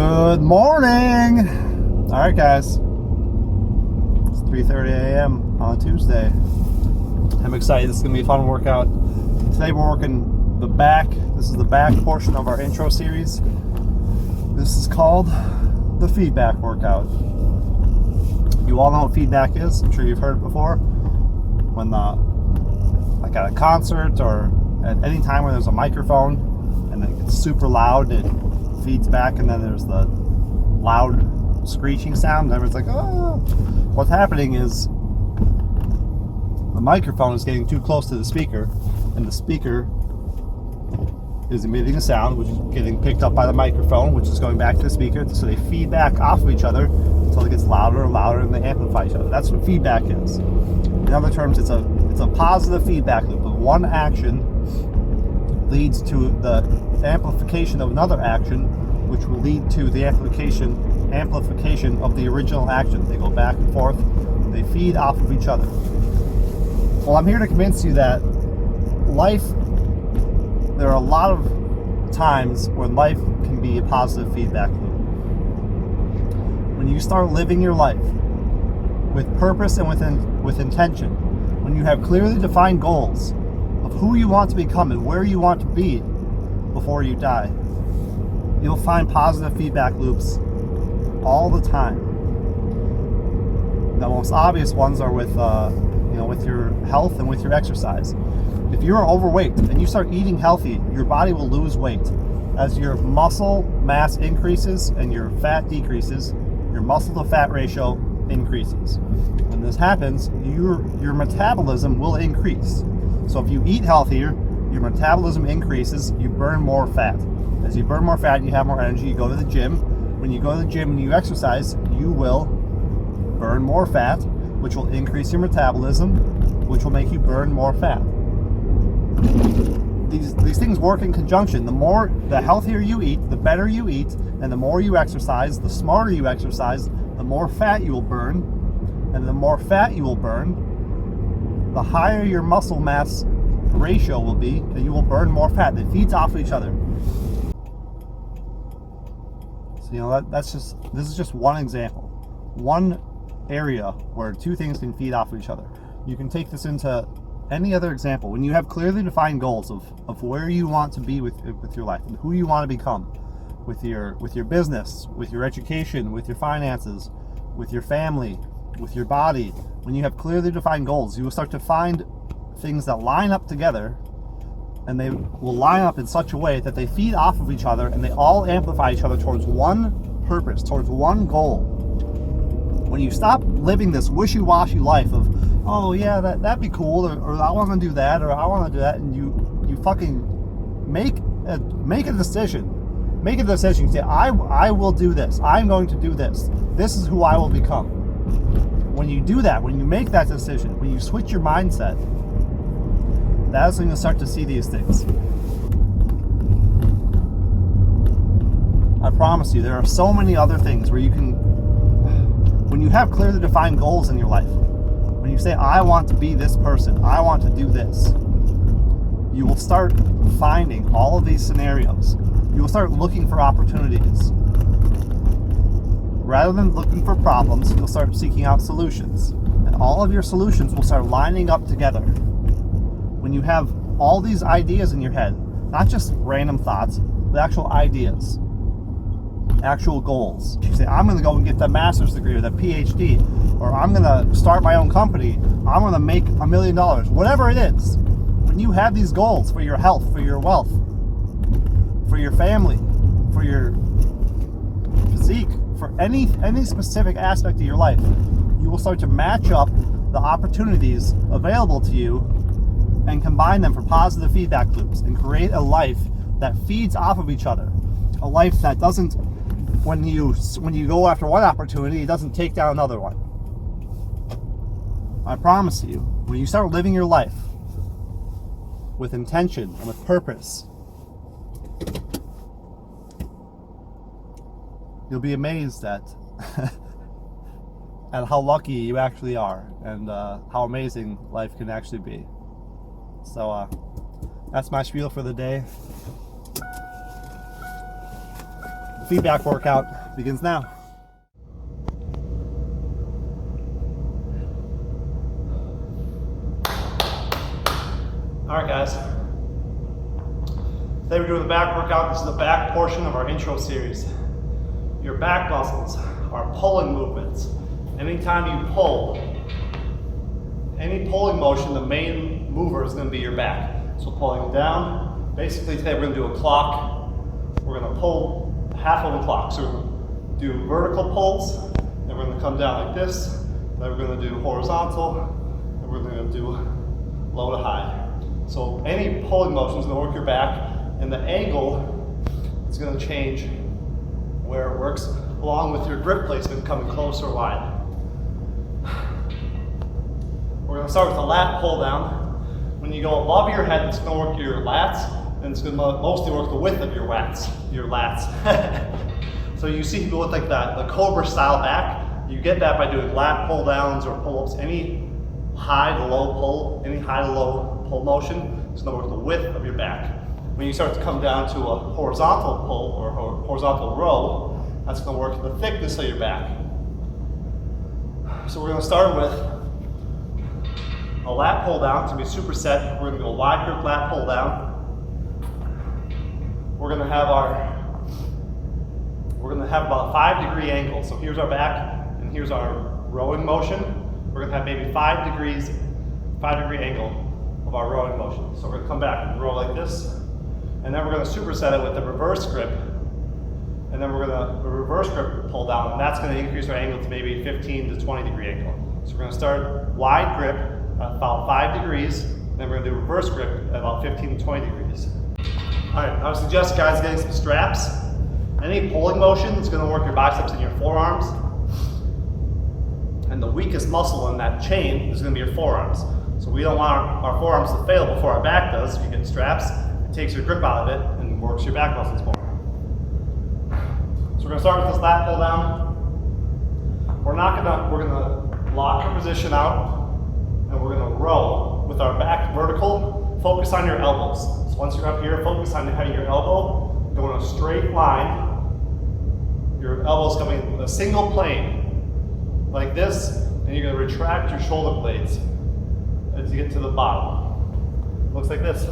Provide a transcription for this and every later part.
Good morning. All right, guys. It's 3:30 a.m. on a Tuesday. I'm excited. This is going to be a fun workout. Today we're working the back. This is the back portion of our intro series. This is called the feedback workout. You all know what feedback is. I'm sure you've heard it before. When like at a concert or at any time where there's a microphone and it gets super loud, it feeds back, and then there's the loud screeching sound, and everyone's like, oh. What's happening is the microphone is getting too close to the speaker, and the speaker is emitting a sound which is getting picked up by the microphone, which is going back to the speaker, so they feed back off of each other until it gets louder and louder, and they amplify each other. That's what feedback is. In other terms, it's a positive feedback loop. But one action leads to the amplification of another action, which will lead to the amplification of the original action. They go back and forth, they feed off of each other. Well, I'm here to convince you that there are a lot of times when life can be a positive feedback loop. When you start living your life with purpose and with intention, when you have clearly defined goals of who you want to become and where you want to be before you die, you'll find positive feedback loops all the time. The most obvious ones are with your health and with your exercise. If you're overweight and you start eating healthy, your body will lose weight. As your muscle mass increases and your fat decreases, your muscle to fat ratio increases. When this happens, your metabolism will increase. So if you eat healthier, your metabolism increases, you burn more fat. As you burn more fat, you have more energy, you go to the gym. When you go to the gym and you exercise, you will burn more fat, which will increase your metabolism, which will make you burn more fat. These things work in conjunction. The healthier you eat, the better you eat, and the more you exercise, the smarter you exercise, the more fat you will burn. And the more fat you will burn, the higher your muscle mass ratio will be, and you will burn more fat. It feeds off of each other. So this is just one example, one area where two things can feed off of each other. You can take this into any other example. When you have clearly defined goals of where you want to be with your life and who you want to become, with your business, with your education, with your finances, with your family, with your body, when you have clearly defined goals, you will start to find things that line up together, and they will line up in such a way that they feed off of each other and they all amplify each other towards one purpose, towards one goal. When you stop living this wishy-washy life of, oh yeah, that'd be cool, or I want to do that, or I want to do that, and you fucking make a decision. Make a decision. You say, I will do this. I'm going to do this. This is who I will become. When you do that, when you make that decision, when you switch your mindset, that's when you'll start to see these things. I promise you, there are so many other things where you can, when you have clearly defined goals in your life, when you say, I want to be this person, I want to do this, you will start finding all of these scenarios. You will start looking for opportunities. Rather than looking for problems, you'll start seeking out solutions. And all of your solutions will start lining up together. When you have all these ideas in your head, not just random thoughts, but actual ideas, actual goals. You say, I'm going to go and get that master's degree or that PhD, or I'm going to start my own company, I'm going to make $1 million, whatever it is. When you have these goals for your health, for your wealth, for your family, for your physique, for any specific aspect of your life, you will start to match up the opportunities available to you and combine them for positive feedback loops and create a life that feeds off of each other. A life that doesn't, when you go after one opportunity, it doesn't take down another one. I promise you, when you start living your life with intention and with purpose, you'll be amazed at how lucky you actually are, and how amazing life can actually be. So that's my spiel for the day. feedback workout begins now. All right, guys. Today we're doing the back workout. This is the back portion of our intro series. Your back muscles are pulling movements. Anytime you pull, any pulling motion, the main mover is going to be your back. So pulling down. Basically today we're going to do a clock. We're going to pull half of a clock. So we're going to do vertical pulls, then we're going to come down like this, then we're going to do horizontal, and we're going to do low to high. So any pulling motion is going to work your back, and the angle is going to change where it works, along with your grip placement coming close or wide. We're going to start with a lat pull down. When you go above your head, it's going to work your lats, and it's going to mostly work the width of your lats. So you see people with like that, the cobra style back. You get that by doing lat pull downs or pull ups. Any high to low pull, any high to low pull motion, it's going to work the width of your back. When you start to come down to a horizontal pull or horizontal row, that's going to work the thickness of your back. So we're going to start with a lat pull down. It's going to be a superset. We're going to go wide grip lat pull down. We're going to have about a 5-degree angle. So here's our back and here's our rowing motion. We're going to have maybe 5-degree angle of our rowing motion. So we're going to come back and row like this, and then we're going to superset it with the reverse grip, and then we're going to reverse grip pull down, and that's going to increase our angle to maybe 15 to 20-degree angle. So we're going to start wide grip at about 5 degrees, then we're going to do reverse grip at about 15 to 20 degrees. All right, I would suggest guys getting some straps. Any pulling motion is going to work your biceps and your forearms, and the weakest muscle in that chain is going to be your forearms. So we don't want our forearms to fail before our back does. If you get straps, it takes your grip out of it and works your back muscles more. So we're going to start with this lat pull down. We're going to lock our position out, and we're going to row with our back vertical. Focus on your elbows. So once you're up here, focus on having your elbow go in a straight line. Your elbows coming in a single plane like this, and you're going to retract your shoulder blades as you get to the bottom. Looks like this.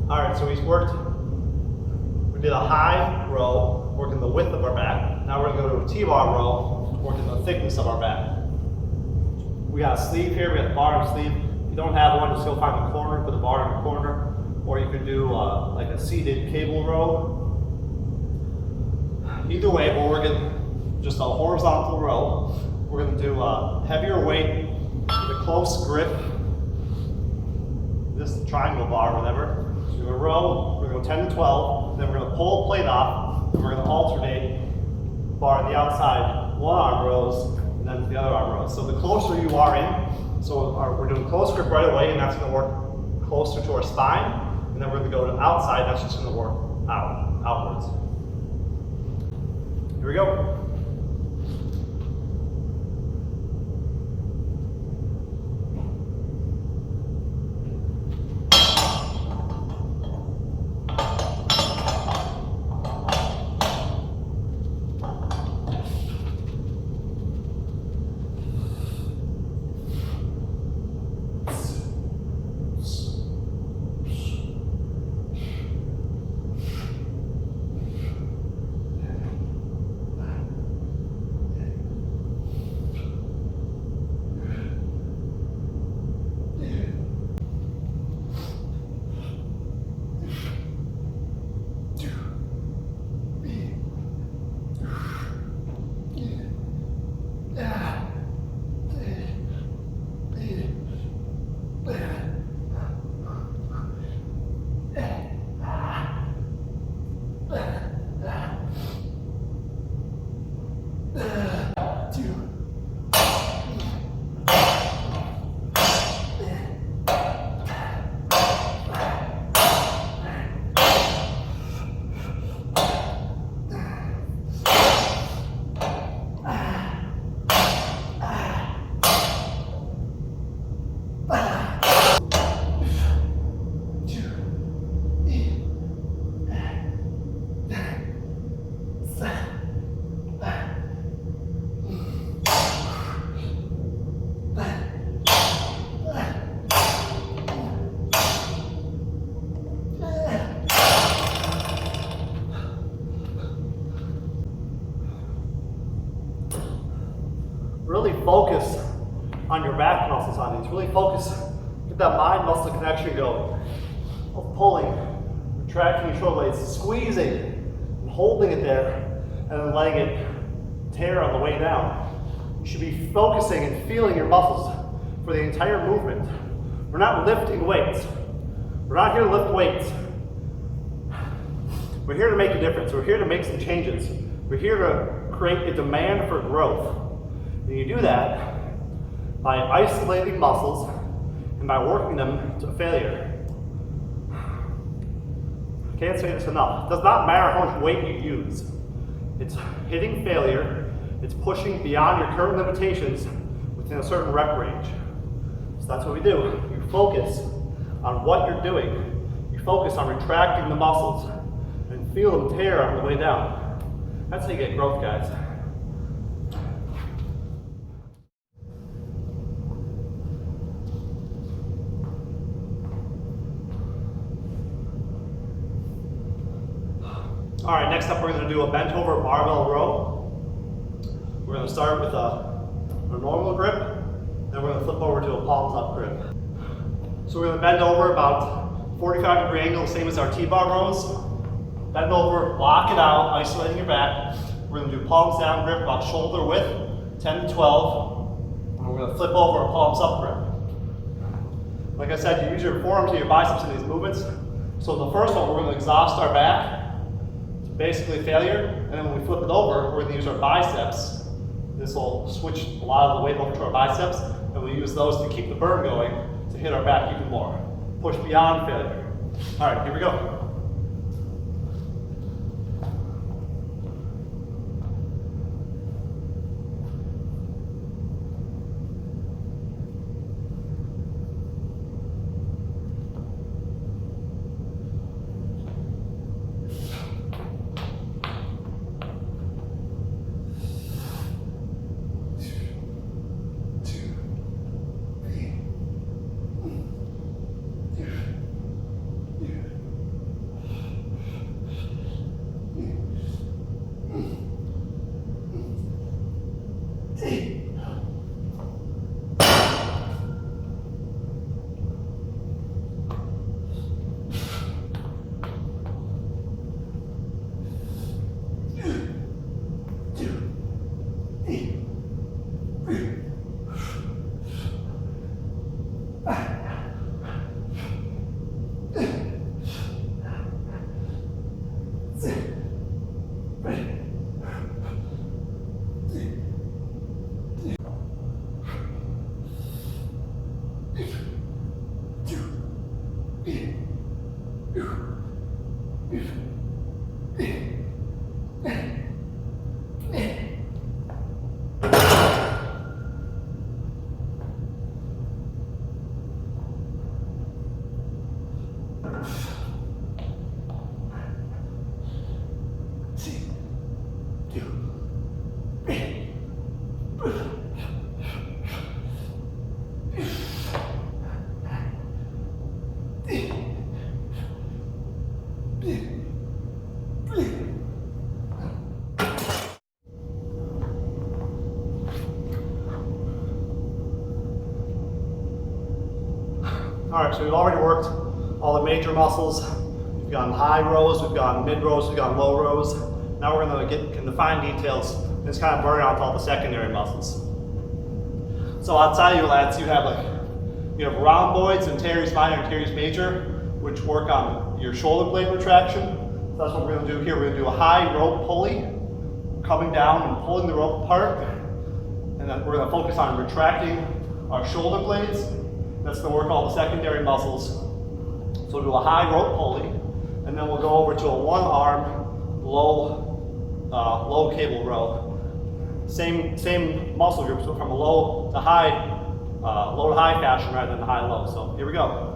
Alright, so we did a high row, working the width of our back. Now we're going to go to a T-bar row, working the thickness of our back. We got a sleeve here, we got the bar and sleeve. If you don't have one, just go find the corner, put the bar in the corner. Or you could do like a seated cable row. Either way, we're working just a horizontal row. We're going to do a heavier weight with a close grip. This triangle bar, whatever. So we're going to row, we're going to go 10 to 12, then we're going to pull a plate off, and we're going to alternate bar on the outside, one arm rows, and then the other arm rows. So the closer you are in, so we're doing close grip right away, and that's going to work closer to our spine, and And then we're going to go to outside. That's just going to work outwards. Here we go. Really focus on your back muscles on these. Really focus, get that mind muscle connection going. Of pulling, retracting your shoulder blades, squeezing, and holding it there, and then letting it tear on the way down. You should be focusing and feeling your muscles for the entire movement. We're not lifting weights. We're not here to lift weights. We're here to make a difference. We're here to make some changes. We're here to create a demand for growth. And you do that by isolating muscles and by working them to failure. I can't say this enough. It does not matter how much weight you use. It's hitting failure. It's pushing beyond your current limitations within a certain rep range. So that's what we do. You focus on what you're doing. You focus on retracting the muscles and feel them tear on the way down. That's how you get growth, guys. All right, next up we're going to do a bent over barbell row. We're going to start with a normal grip, then we're going to flip over to a palms up grip. So we're going to bend over about 45-degree angle, same as our T-bar rows. Bend over, lock it out, isolating your back. We're going to do palms down grip about shoulder width, 10 to 12. And we're going to flip over a palms up grip. Like I said, you use your forearms and your biceps in these movements. So the first one, we're going to exhaust our back. Basically failure, and then when we flip it over, we're going to use our biceps. This will switch a lot of the weight over to our biceps, and we use those to keep the burn going to hit our back even more. Push beyond failure. All right, here we go. All right, so we've already worked all the major muscles. We've gone high rows, we've gone mid rows, we've gone low rows. Now we're going to get into the fine details and just kind of burn out all the secondary muscles. So outside of your lats, you have rhomboids and teres minor and teres major, which work on your shoulder blade retraction. So that's what we're going to do here. We're going to do a high rope pulley, coming down and pulling the rope apart. And then we're going to focus on retracting our shoulder blades. That's going to work all the secondary muscles. So we'll do a high rope pulley, and then we'll go over to a one-arm low cable row. Same muscle groups, but from a low to high fashion rather than high low. So here we go.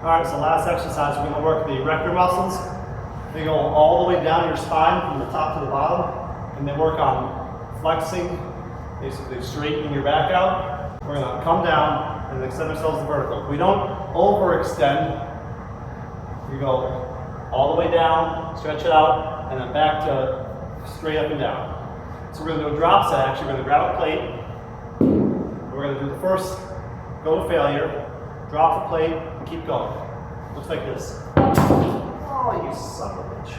All right, so last exercise, we're going to work the erector muscles. They go all the way down your spine from the top to the bottom, and they work on flexing, basically straightening your back out. We're going to come down and extend ourselves to vertical. We don't overextend. We go all the way down, stretch it out, and then back to straight up and down. So we're going to do a drop set. Actually, we're going to grab a plate. We're going to do the first go to failure. Drop the plate and keep going. Looks like this. Oh, you son of a bitch.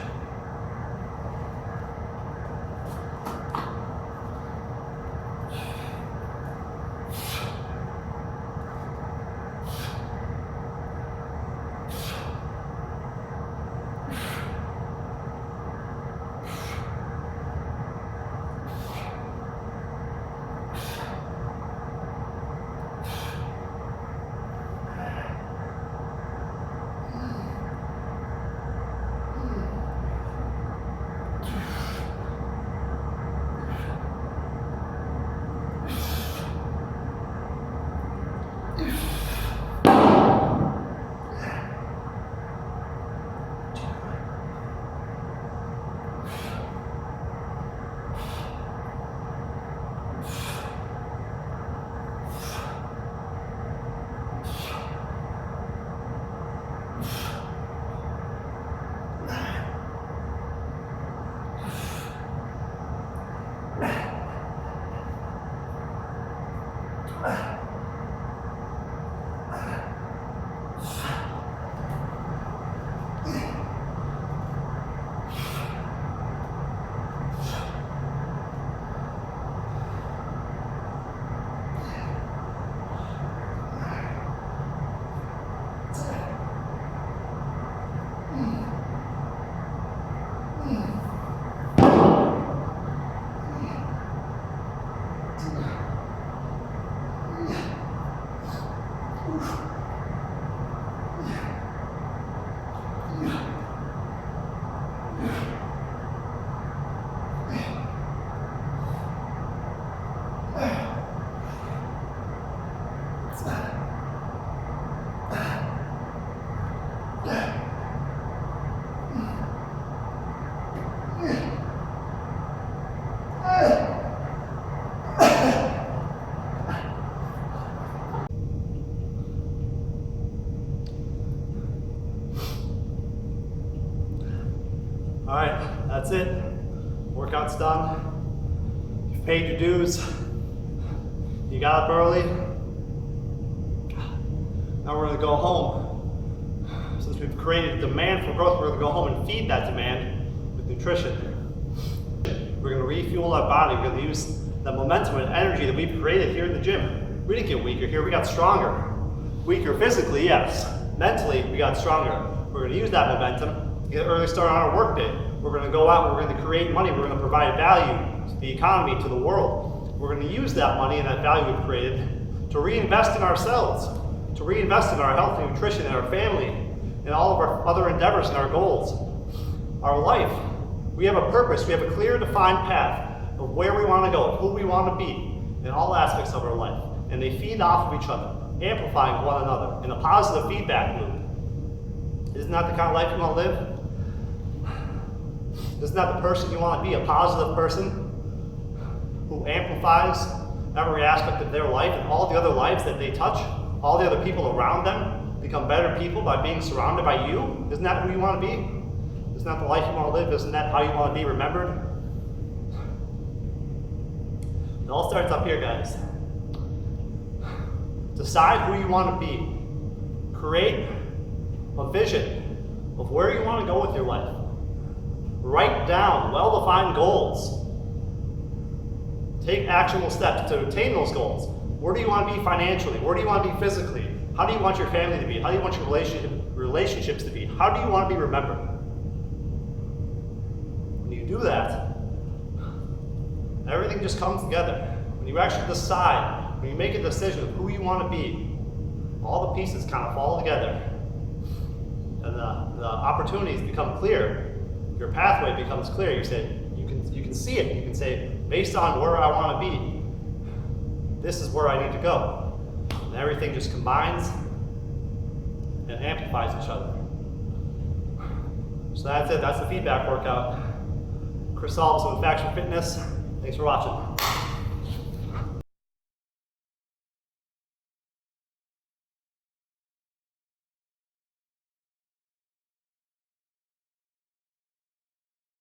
All right, that's it. Workout's done. You've paid your dues. You got up early. Now we're gonna go home. Since we've created a demand for growth, we're gonna go home and feed that demand with nutrition. We're gonna refuel our body. We're gonna use the momentum and energy that we've created here in the gym. We didn't get weaker here, we got stronger. Weaker physically, yes. Mentally, we got stronger. We're gonna use that momentum to get an early start on our work day. We're gonna go out, we're gonna create money, we're gonna provide value to the economy, to the world. We're gonna use that money and that value we've created to reinvest in ourselves, to reinvest in our health and nutrition, in our family, in all of our other endeavors and our goals. Our life, we have a purpose, we have a clear defined path of where we wanna go, of who we wanna be in all aspects of our life. And they feed off of each other, amplifying one another in a positive feedback loop. Isn't that the kind of life you want to live? Isn't that the person you want to be? A positive person who amplifies every aspect of their life and all the other lives that they touch, all the other people around them become better people by being surrounded by you? Isn't that who you want to be? Isn't that the life you want to live? Isn't that how you want to be remembered? It all starts up here, guys. Decide who you want to be. Create a vision of where you want to go with your life. Write down well-defined goals. Take actionable steps to attain those goals. Where do you want to be financially? Where do you want to be physically? How do you want your family to be? How do you want your relationships to be? How do you want to be remembered? When you do that, everything just comes together. When you actually decide, when you make a decision of who you want to be, all the pieces kind of fall together. And the opportunities become clear. Your pathway becomes clear. You can see it. You can say, based on where I want to be, this is where I need to go. And everything just combines and amplifies each other. So that's it. That's the feedback workout. Chris Alves with Faction Fitness. Thanks for watching.